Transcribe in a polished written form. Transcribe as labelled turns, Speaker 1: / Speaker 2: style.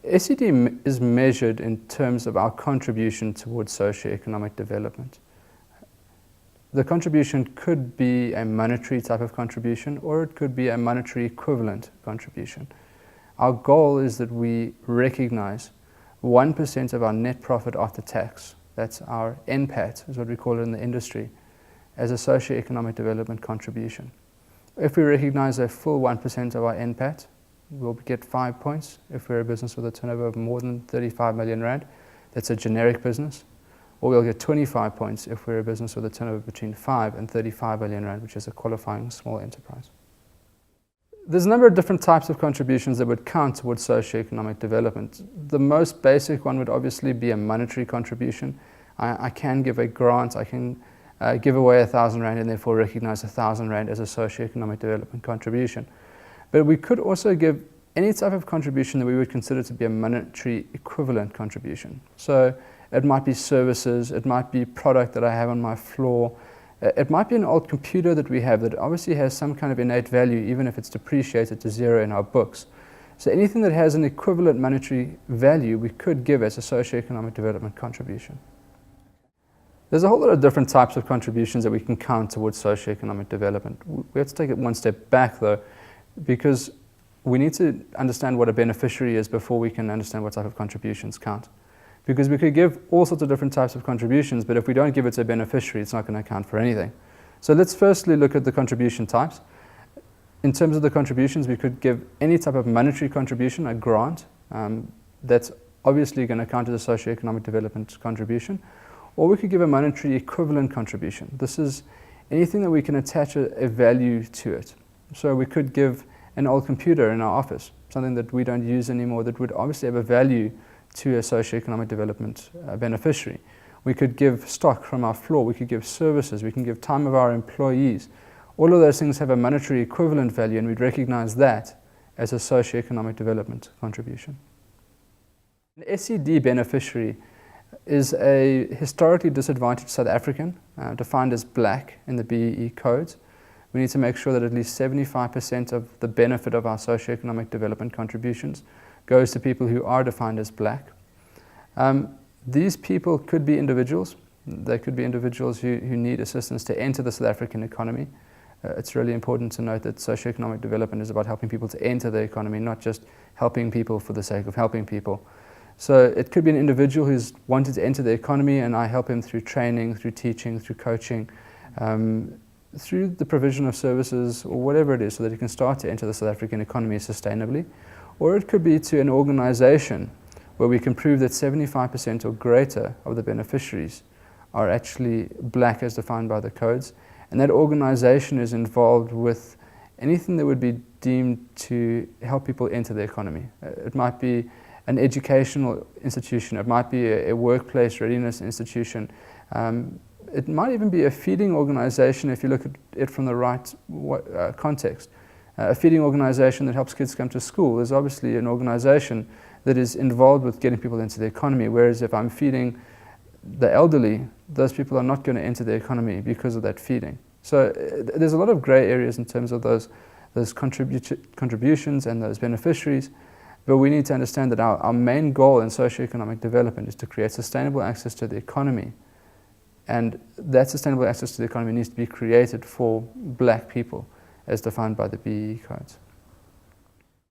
Speaker 1: SED is measured in terms of our contribution towards socio-economic development. The contribution could be a monetary type of contribution, or it could be a monetary equivalent contribution. Our goal is that we recognize 1% of our net profit after tax, that's our NPAT, is what we call it in the industry, as a socio-economic development contribution. If we recognize a full 1% of our NPAT, we'll get 5 points. If we're a business with a turnover of more than 35 million rand, that's a generic business. Or we'll get 25 points if we're a business with a turnover between 5 and 35 million rand, which is a qualifying small enterprise. There's a number of different types of contributions that would count towards socio-economic development. The most basic one would obviously be a monetary contribution. I can give a grant, I can give away 1,000 rand and therefore recognize 1,000 rand as a socio-economic development contribution. But we could also give any type of contribution that we would consider to be a monetary equivalent contribution. So it might be services, it might be product that I have on my floor, it might be an old computer that we have that obviously has some kind of innate value, even if it's depreciated to zero in our books. So anything that has an equivalent monetary value, we could give as a socio-economic development contribution. There's a whole lot of different types of contributions that we can count towards socio-economic development. We have to take it one step back though, because we need to understand what a beneficiary is before we can understand what type of contributions count. Because we could give all sorts of different types of contributions, but if we don't give it to a beneficiary, it's not going to account for anything. So let's firstly look at the contribution types. In terms of the contributions, we could give any type of monetary contribution, a grant, that's obviously going to count as a socio-economic development contribution, or we could give a monetary equivalent contribution. This is anything that we can attach a value to it. So we could give an old computer in our office, something that we don't use anymore, that would obviously have a value to a socio-economic development beneficiary. We could give stock from our floor, we could give services, we can give time of our employees. All of those things have a monetary equivalent value, and we'd recognize that as a socio-economic development contribution. An SED beneficiary is a historically disadvantaged South African, defined as black in the BEE codes. We need to make sure that at least 75% of the benefit of our socio-economic development contributions goes to people who are defined as black. These people could be individuals. They could be individuals who need assistance to enter the South African economy. It's really important to note that socio-economic development is about helping people to enter the economy, not just helping people for the sake of helping people. So it could be an individual who's wanted to enter the economy, and I help him through training, through teaching, through coaching, through the provision of services or whatever it is, so that he can start to enter the South African economy sustainably. Or it could be to an organization where we can prove that 75% or greater of the beneficiaries are actually black as defined by the codes, and that organization is involved with anything that would be deemed to help people enter the economy. It might be an educational institution, it might be a workplace readiness institution, it might even be a feeding organization if you look at it from the right context. A feeding organization that helps kids come to school is obviously an organization that is involved with getting people into the economy, whereas if I'm feeding the elderly, those people are not going to enter the economy because of that feeding. So there's a lot of gray areas in terms of those contributions and those beneficiaries, but we need to understand that our main goal in socioeconomic development is to create sustainable access to the economy, and that sustainable access to the economy needs to be created for black people as defined by the BEE codes.